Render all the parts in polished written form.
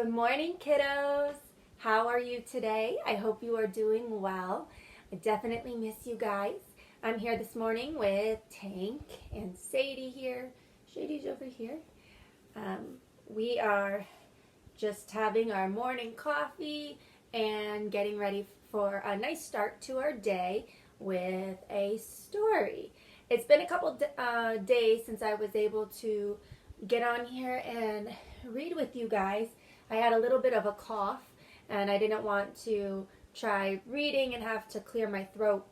Good morning, kiddos. How are you today? I hope you are doing well. I definitely miss you guys. I'm here this morning with Tank and Sadie here. Sadie's over here. We are just having our morning coffee and getting ready for a nice start to our day with a story. It's been a couple days since I was able to get on here and read with you guys. I had a little bit of a cough and I didn't want to try reading and have to clear my throat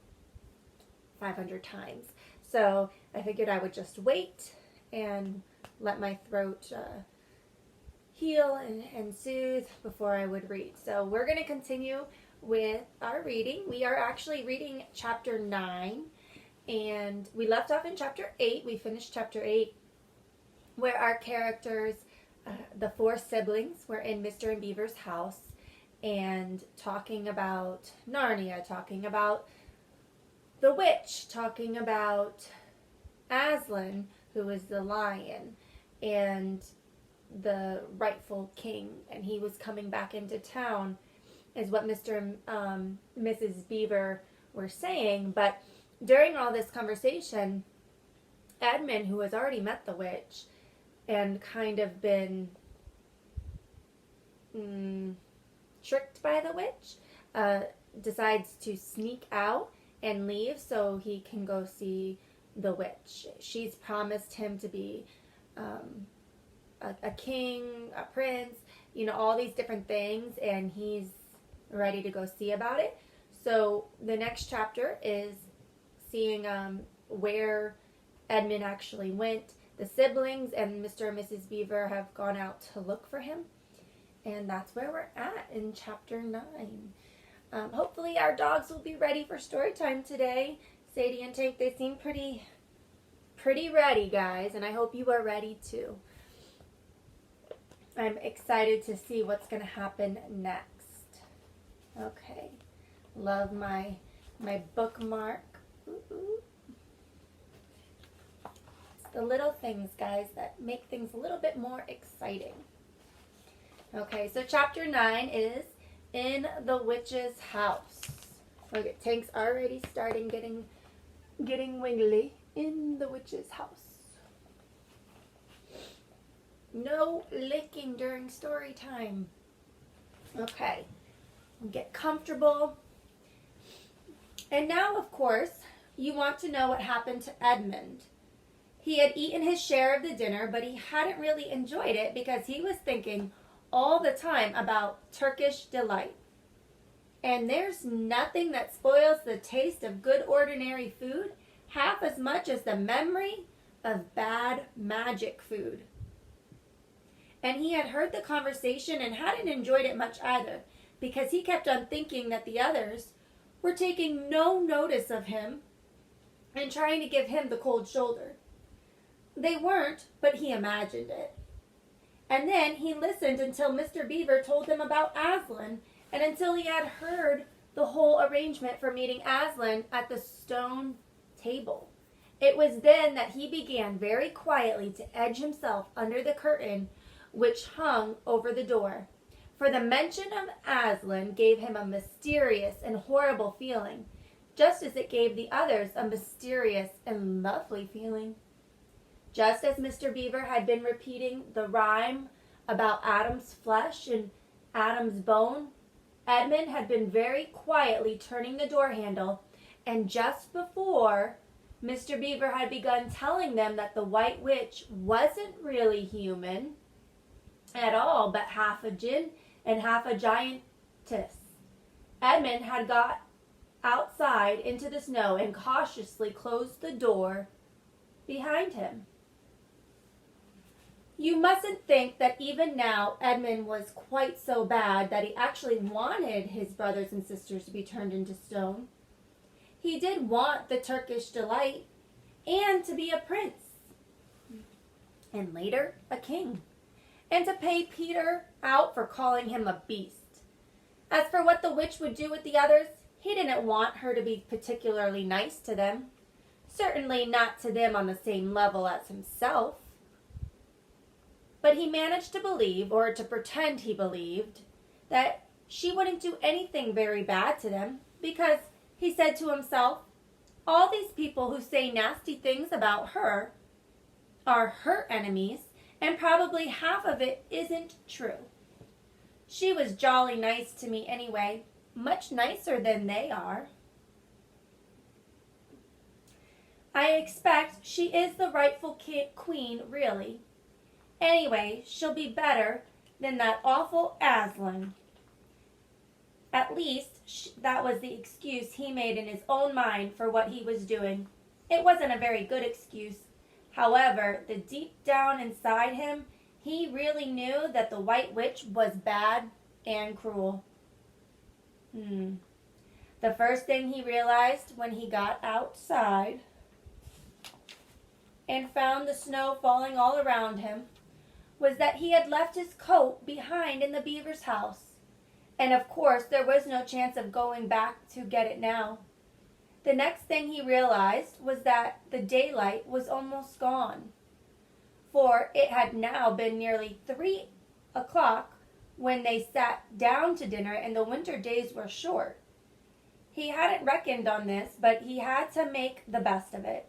500 times. So I figured I would just wait and let my throat heal and soothe before I would read. So we're going to continue with our reading. We are actually reading chapter 9 and we left off in chapter 8. We finished chapter 8 where our characters, the four siblings, were in Mr. and Beaver's house and talking about Narnia, talking about the witch, talking about Aslan, who was the lion, and the rightful king, and he was coming back into town, is what Mr. and Mrs. Beaver were saying. But during all this conversation, Edmund, who has already met the witch and kind of been tricked by the witch, decides to sneak out and leave so he can go see the witch. She's promised him to be a king, a prince, all these different things, and he's ready to go see about it. So the next chapter is seeing where Edmund actually went. The siblings and Mr. and Mrs. Beaver have gone out to look for him. And that's where we're at in chapter 9. Hopefully our dogs will be ready for story time today. Sadie and Tank, they seem pretty ready, guys. And I hope you are ready too. I'm excited to see what's going to happen next. Okay. Love my bookmark. Ooh. The little things, guys, that make things a little bit more exciting. Okay, so chapter 9 is in the witch's house. Okay, Tank's already starting getting wiggly in the witch's house. No licking during story time. Okay, get comfortable. And now, of course, you want to know what happened to Edmund. He had eaten his share of the dinner, but he hadn't really enjoyed it because he was thinking all the time about Turkish delight. And there's nothing that spoils the taste of good ordinary food half as much as the memory of bad magic food. And he had heard the conversation and hadn't enjoyed it much either because he kept on thinking that the others were taking no notice of him and trying to give him the cold shoulder. They weren't, but he imagined it. And then he listened until Mr. Beaver told him about Aslan, and until he had heard the whole arrangement for meeting Aslan at the stone table. It was then that he began very quietly to edge himself under the curtain which hung over the door. For the mention of Aslan gave him a mysterious and horrible feeling, just as it gave the others a mysterious and lovely feeling. Just as Mr. Beaver had been repeating the rhyme about Adam's flesh and Adam's bone, Edmund had been very quietly turning the door handle, and just before Mr. Beaver had begun telling them that the White Witch wasn't really human at all, but half a djinn and half a giantess, Edmund had got outside into the snow and cautiously closed the door behind him. You mustn't think that even now Edmund was quite so bad that he actually wanted his brothers and sisters to be turned into stone. He did want the Turkish delight and to be a prince, and later a king, and to pay Peter out for calling him a beast. As for what the witch would do with the others, he didn't want her to be particularly nice to them, certainly not to them on the same level as himself. But he managed to believe, or to pretend he believed, that she wouldn't do anything very bad to them, because he said to himself, all these people who say nasty things about her are her enemies, and probably half of it isn't true. She was jolly nice to me anyway, much nicer than they are. I expect she is the rightful queen, really. Anyway, she'll be better than that awful Aslan. At least, that was the excuse he made in his own mind for what he was doing. It wasn't a very good excuse. However, deep down inside him, he really knew that the White Witch was bad and cruel. The first thing he realized when he got outside and found the snow falling all around him was that he had left his coat behind in the beaver's house. And of course, there was no chance of going back to get it now. The next thing he realized was that the daylight was almost gone, for it had now been nearly 3 o'clock when they sat down to dinner, and the winter days were short. He hadn't reckoned on this, but he had to make the best of it.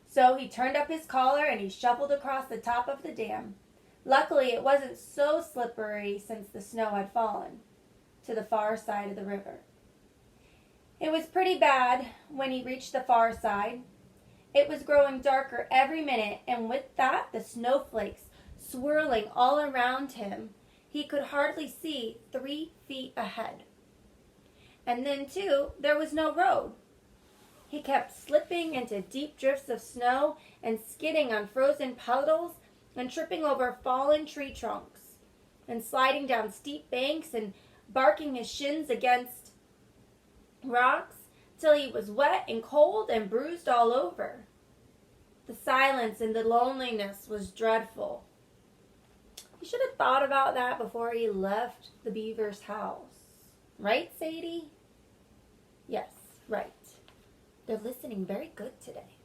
So he turned up his collar and he shuffled across the top of the dam. Luckily, it wasn't so slippery since the snow had fallen to the far side of the river. It was pretty bad when he reached the far side. It was growing darker every minute, and with that, the snowflakes swirling all around him, he could hardly see 3 feet ahead. And then, too, there was no road. He kept slipping into deep drifts of snow and skidding on frozen puddles and tripping over fallen tree trunks and sliding down steep banks and barking his shins against rocks till he was wet and cold and bruised all over. The silence and the loneliness was dreadful. He should have thought about that before he left the beaver's house. Right, Sadie? Yes, right. They're listening very good today.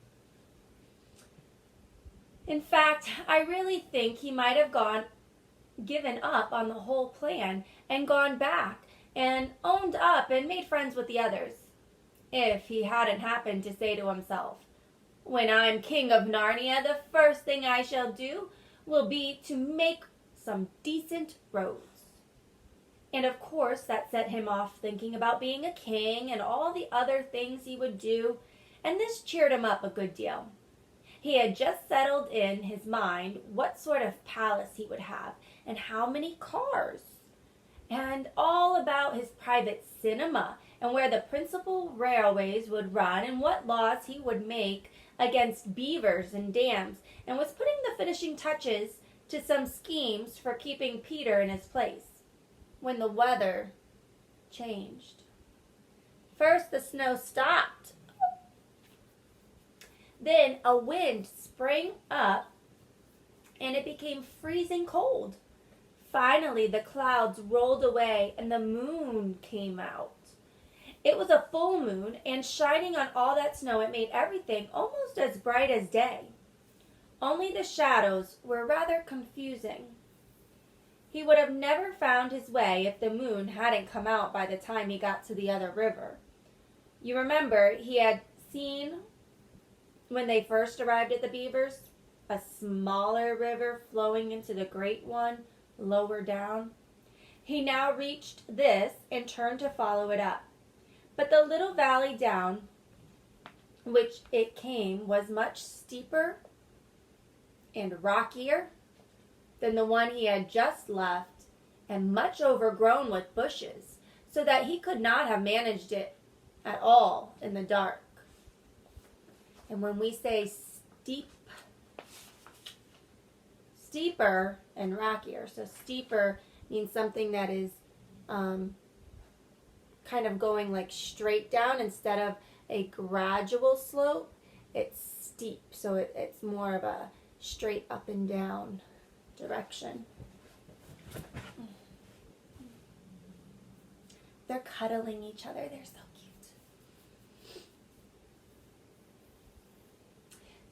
In fact, I really think he might have given up on the whole plan and gone back and owned up and made friends with the others, if he hadn't happened to say to himself, when I'm king of Narnia, the first thing I shall do will be to make some decent roads. And of course, that set him off thinking about being a king and all the other things he would do, and this cheered him up a good deal. He had just settled in his mind what sort of palace he would have and how many cars, and all about his private cinema and where the principal railways would run and what laws he would make against beavers and dams, and was putting the finishing touches to some schemes for keeping Peter in his place when the weather changed. First, the snow stopped. Then a wind sprang up and it became freezing cold. Finally, the clouds rolled away and the moon came out. It was a full moon, and shining on all that snow, it made everything almost as bright as day. Only the shadows were rather confusing. He would have never found his way if the moon hadn't come out by the time he got to the other river. You remember, he had seen, when they first arrived at the beavers, a smaller river flowing into the great one lower down. He now reached this and turned to follow it up. But the little valley down which it came was much steeper and rockier than the one he had just left, and much overgrown with bushes, so that he could not have managed it at all in the dark. And when we say steeper and rockier, so steeper means something that is kind of going like straight down instead of a gradual slope. It's steep, so it's more of a straight up and down direction. They're cuddling each other. They're so cute.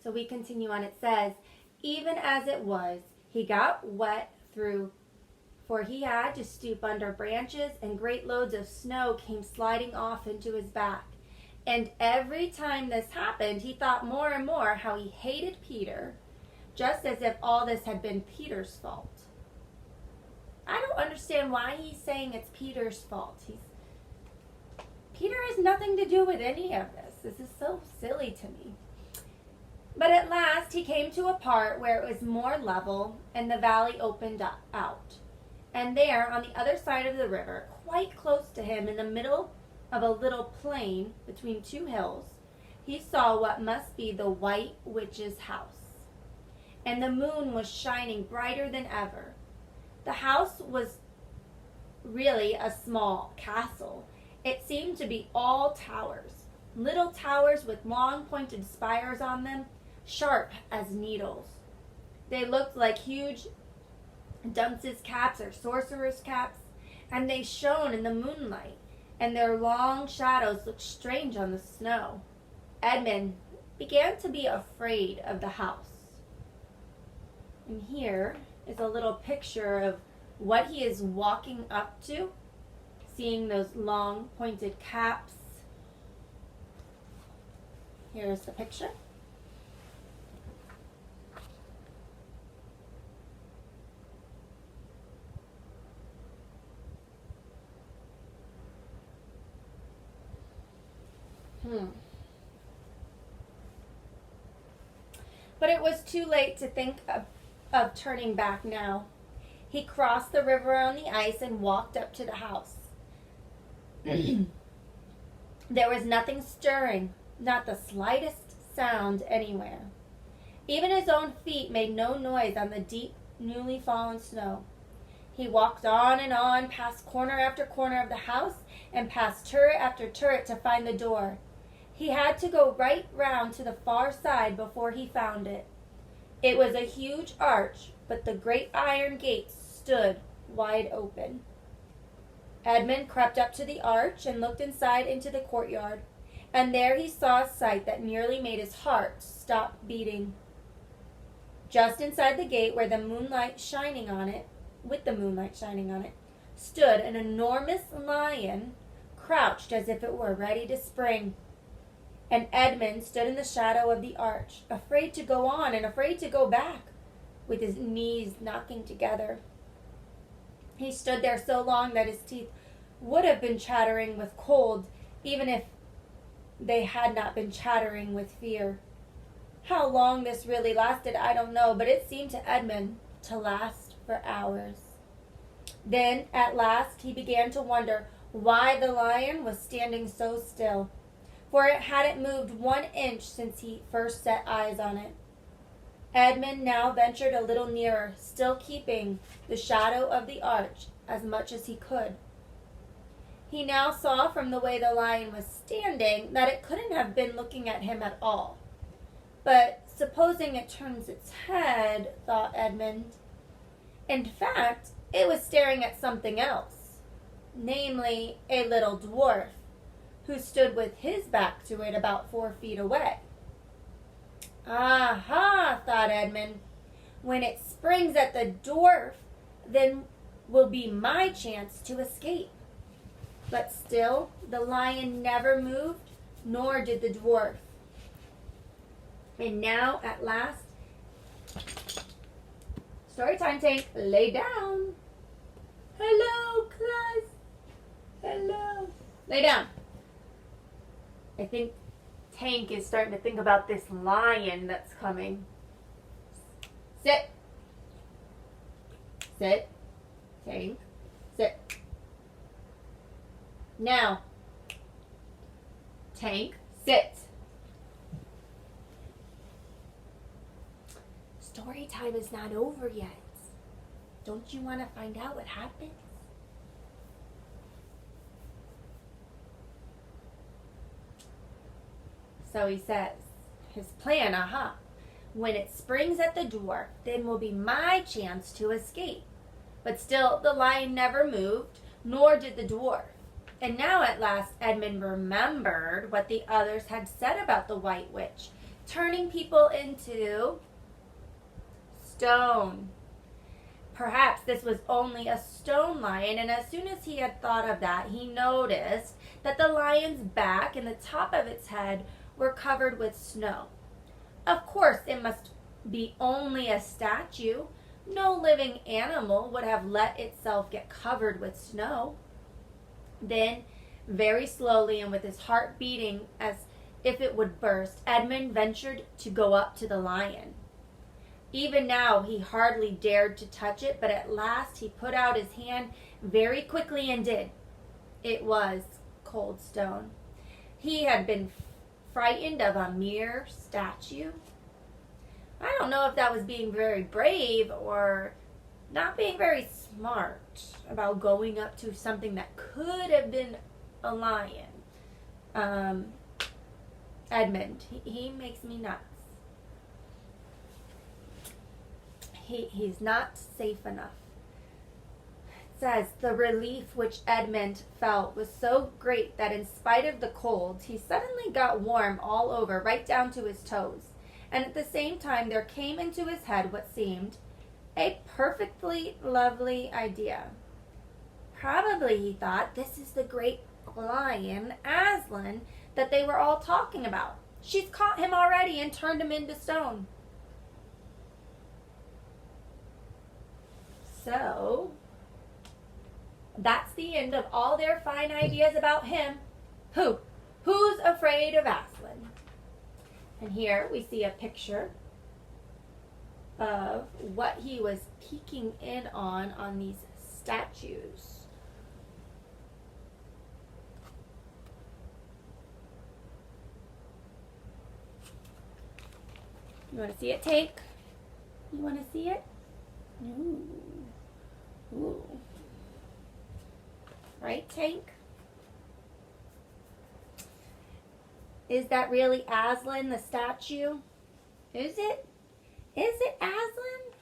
So we continue on. It says, Even as it was, he got wet through, for he had to stoop under branches, and great loads of snow came sliding off into his back. And every time this happened, he thought more and more how he hated Peter, just as if all this had been Peter's fault. I don't understand why he's saying it's Peter's fault. Peter has nothing to do with any of this. This is so silly to me. But at last he came to a part where it was more level and the valley opened out. And there, on the other side of the river, quite close to him in the middle of a little plain between two hills, he saw what must be the White Witch's house. And the moon was shining brighter than ever. The house was really a small castle. It seemed to be all towers, little towers with long pointed spires on them, sharp as needles. They looked like huge dunces' caps or sorcerers' caps, and they shone in the moonlight, and their long shadows looked strange on the snow. Edmund began to be afraid of the house. And here is a little picture of what he is walking up to, seeing those long pointed caps. Here's the picture. But it was too late to think of turning back now. He crossed the river on the ice and walked up to the house. There was nothing stirring, not the slightest sound anywhere. Even his own feet made no noise on the deep, newly fallen snow. He walked on, past corner after corner of the house, and past turret after turret to find the door. He had to go right round to the far side before he found it. It was a huge arch, but the great iron gates stood wide open. Edmund crept up to the arch and looked inside into the courtyard, and there he saw a sight that nearly made his heart stop beating. Just inside the gate, where the moonlight shining on it, stood an enormous lion, crouched as if it were ready to spring. And Edmund stood in the shadow of the arch, afraid to go on and afraid to go back, with his knees knocking together. He stood there so long that his teeth would have been chattering with cold, even if they had not been chattering with fear. How long this really lasted, I don't know, but it seemed to Edmund to last for hours. Then, at last, he began to wonder why the lion was standing so still, for it hadn't moved 1 inch since he first set eyes on it. Edmund now ventured a little nearer, still keeping the shadow of the arch as much as he could. He now saw from the way the lion was standing that it couldn't have been looking at him at all. But supposing it turns its head, thought Edmund. In fact, it was staring at something else, namely a little dwarf, who stood with his back to it about 4 feet away. Aha, thought Edmund. When it springs at the dwarf, then will be my chance to escape. But still, the lion never moved, nor did the dwarf. And now, at last, story time, Tank, lay down. Hello, class. Hello. Lay down. I think Tank is starting to think about this lion that's coming. Sit. Sit. Tank. Sit. Now. Tank, sit. Story time is not over yet. Don't you want to find out what happens? So he says, his plan, when it springs at the dwarf, then will be my chance to escape. But still, the lion never moved, nor did the dwarf. And now at last Edmund remembered what the others had said about the White Witch, turning people into stone. Perhaps this was only a stone lion, and as soon as he had thought of that, he noticed that the lion's back and the top of its head were covered with snow. Of course, it must be only a statue. No living animal would have let itself get covered with snow. Then, very slowly and with his heart beating as if it would burst, Edmund ventured to go up to the lion. Even now, he hardly dared to touch it, but at last he put out his hand very quickly and did. It was cold stone. He had been frightened of a mere statue. I don't know if that was being very brave or not being very smart about going up to something that could have been a lion. Edmund, he makes me nuts. He's not safe enough. It says, the relief which Edmund felt was so great that in spite of the cold, he suddenly got warm all over, right down to his toes. And at the same time, there came into his head what seemed a perfectly lovely idea. Probably, he thought, this is the great lion, Aslan, that they were all talking about. She's caught him already and turned him into stone. So, that's the end of all their fine ideas about him. Who's afraid of Aslan? And here we see a picture of what he was peeking in on these statues. You want to see it, Tank? You want to see it? Ooh. Ooh. Right, Tank? Is that really Aslan, the statue? Is it? Is it Aslan?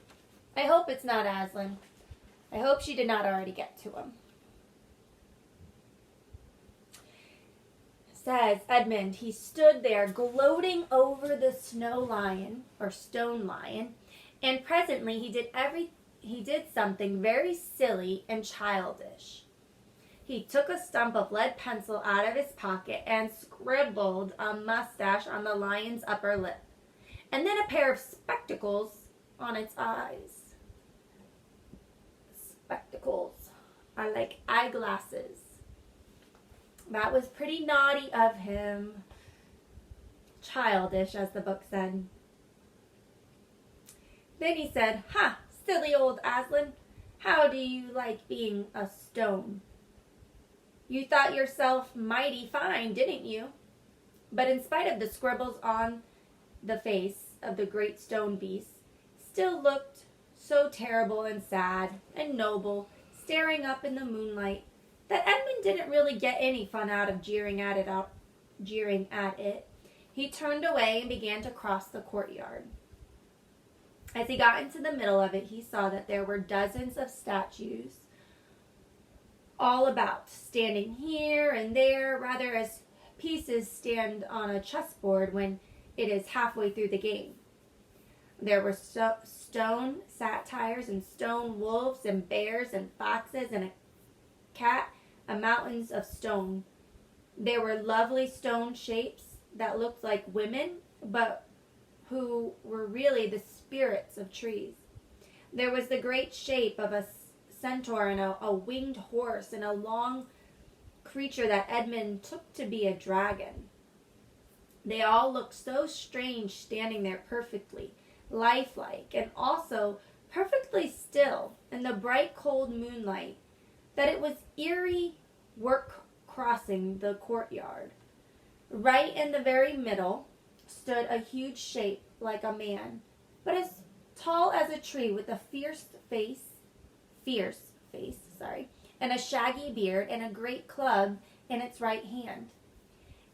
I hope it's not Aslan. I hope she did not already get to him. Says Edmund, he stood there gloating over the snow lion, or stone lion, and presently he did something very silly and childish. He took a stump of lead pencil out of his pocket and scribbled a mustache on the lion's upper lip, and then a pair of spectacles on its eyes. Spectacles are like eyeglasses. That was pretty naughty of him. Childish, as the book said. Then he said, "Ha, silly old Aslan, how do you like being a stone? You thought yourself mighty fine, didn't you?" But in spite of the scribbles on the face of the great stone beast, still looked so terrible and sad and noble, staring up in the moonlight, that Edmund didn't really get any fun out of jeering at it. He turned away and began to cross the courtyard. As he got into the middle of it, he saw that there were dozens of statues all about, standing here and there, rather as pieces stand on a chessboard when it is halfway through the game. There were stone satyrs and stone wolves and bears and foxes and a cat, and mountains of stone. There were lovely stone shapes that looked like women, but who were really the spirits of trees. There was the great shape of a centaur and a winged horse and a long creature that Edmund took to be a dragon. They all looked so strange standing there perfectly lifelike and also perfectly still in the bright cold moonlight that it was eerie work crossing the courtyard. Right in the very middle stood a huge shape like a man, but as tall as a tree, with a fierce face, and a shaggy beard and a great club in its right hand.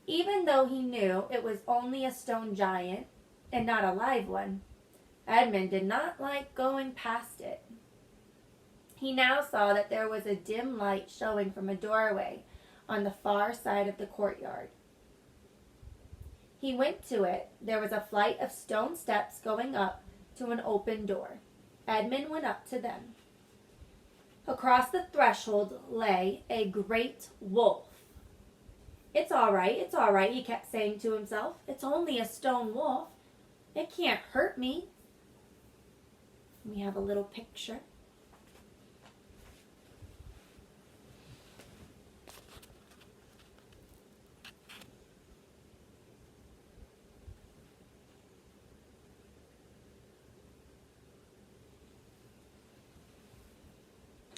Even though he knew it was only a stone giant and not a live one, Edmund did not like going past it. He now saw that there was a dim light showing from a doorway on the far side of the courtyard. He went to it. There was a flight of stone steps going up to an open door. Edmund went up to them. Across the threshold lay a great wolf. It's all right, he kept saying to himself. It's only a stone wolf. It can't hurt me. We have a little picture.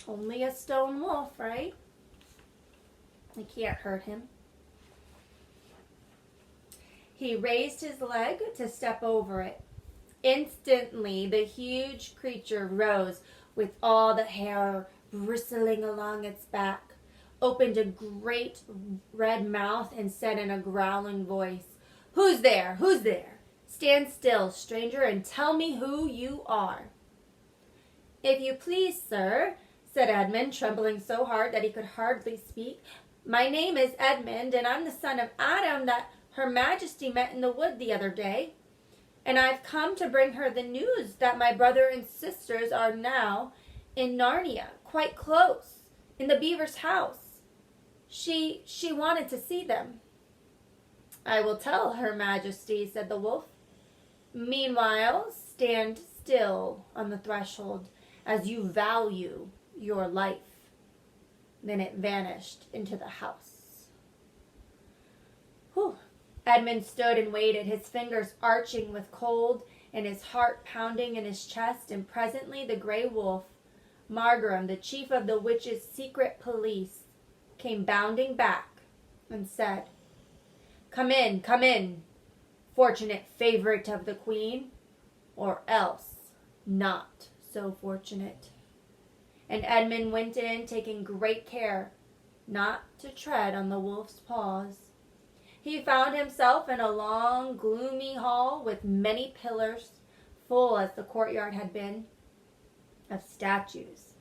Only a stone wolf, right? I can't hurt him. He raised his leg to step over it. Instantly, the huge creature rose with all the hair bristling along its back, opened a great red mouth, and said in a growling voice, "Who's there? Who's there? Stand still, stranger, and tell me who you are." "If you please, sir," said Edmund, trembling so hard that he could hardly speak. "My name is Edmund, and I'm the son of Adam that Her Majesty met in the wood the other day. And I've come to bring her the news that my brother and sisters are now in Narnia, quite close, in the beaver's house. She wanted to see them." "I will tell Her Majesty," said the wolf. "Meanwhile, stand still on the threshold, as you value your life." Then it vanished into the house. Whew. Edmund stood and waited, his fingers arching with cold and his heart pounding in his chest, and presently the gray wolf, Margaram, the chief of the witches' secret police, came bounding back and said, come in, fortunate favorite of the queen, or else not so fortunate." And Edmund went in, taking great care not to tread on the wolf's paws. He found himself in a long, gloomy hall with many pillars, full as the courtyard had been, of statues.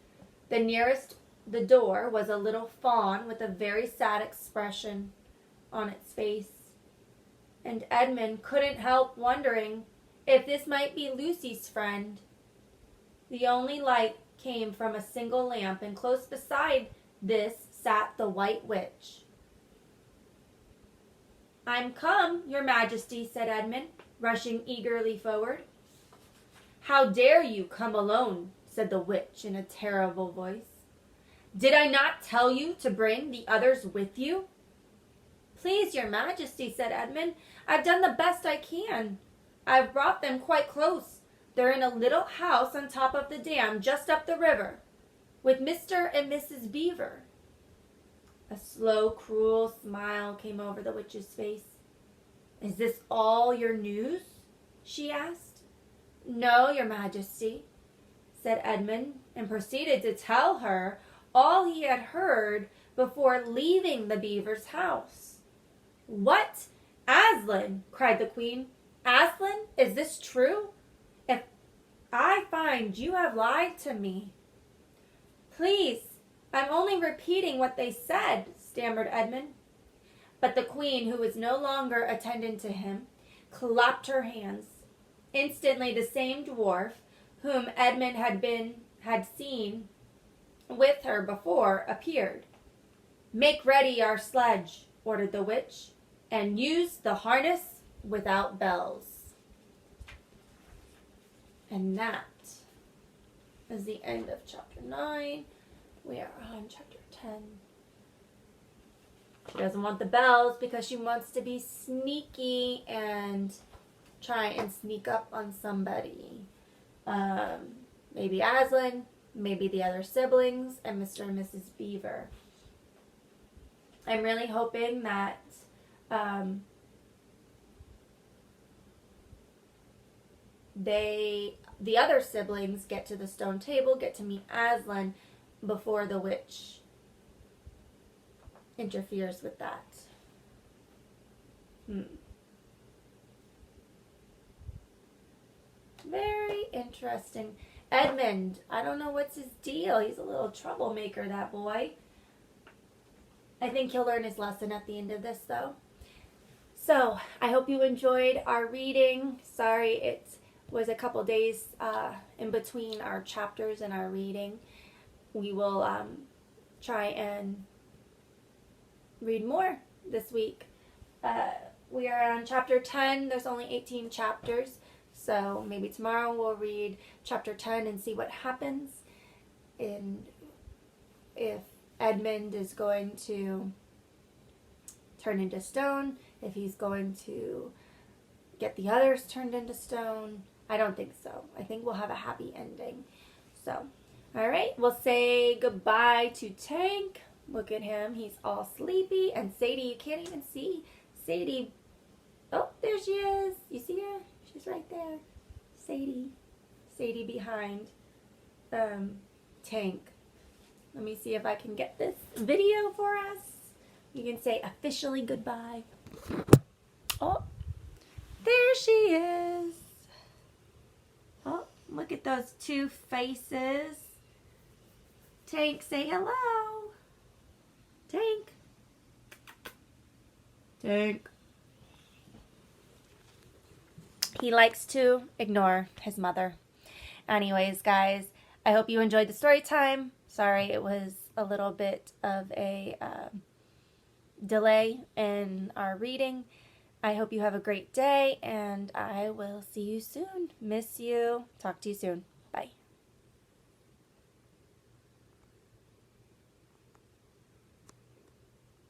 The nearest the door was a little fawn with a very sad expression on its face. And Edmund couldn't help wondering if this might be Lucy's friend. The only light came from a single lamp, and close beside this sat the White Witch. "I'm come, Your Majesty," said Edmund, rushing eagerly forward. "How dare you come alone?" said the witch in a terrible voice. "Did I not tell you to bring the others with you?" "Please, Your Majesty," said Edmund, "I've done the best I can. I've brought them quite close. They're in a little house on top of the dam just up the river, with Mr. and Mrs. Beaver." A slow, cruel smile came over the witch's face. "Is this all your news?" she asked. "No, Your Majesty," said Edmund, and proceeded to tell her all he had heard before leaving the beaver's house. "What? Aslan!" cried the queen. "Aslan, is this true? If I find you have lied to me—" "Please, I'm only repeating what they said," stammered Edmund. But the queen, who was no longer attendant to him, clapped her hands. Instantly the same dwarf whom Edmund had seen with her before appeared. "Make ready our sledge," ordered the witch, "and use the harness without bells." And that is the end of chapter 9. We are on chapter 10. She doesn't want the bells because she wants to be sneaky and try and sneak up on somebody. Maybe Aslan, maybe the other siblings, and Mr. and Mrs. Beaver. I'm really hoping that the other siblings get to the stone table, get to meet Aslan before the witch interferes with that. Very interesting. Edmund, I don't know what's his deal. He's a little troublemaker, that boy. I think he'll learn his lesson at the end of this, though. So, I hope you enjoyed our reading. Sorry, it's was a couple days in between our chapters and our reading. We will try and read more this week. We are on chapter 10. There's only 18 chapters, so maybe tomorrow we'll read chapter 10 and see what happens, and if Edmund is going to turn into stone, if he's going to get the others turned into stone. I don't think so. I think we'll have a happy ending. So, all right, we'll say goodbye to Tank. Look at him. He's all sleepy. And Sadie, you can't even see Sadie. Oh, there she is. You see her? She's right there. Sadie. Sadie behind Tank. Let me see if I can get this video for us. You can say officially goodbye. Oh, there she is. Oh, look at those two faces. Tank, say hello. Tank. Tank. He likes to ignore his mother. Anyways, guys, I hope you enjoyed the story time. Sorry, it was a little bit of a delay in our reading. I hope you have a great day, and I will see you soon. Miss you. Talk to you soon.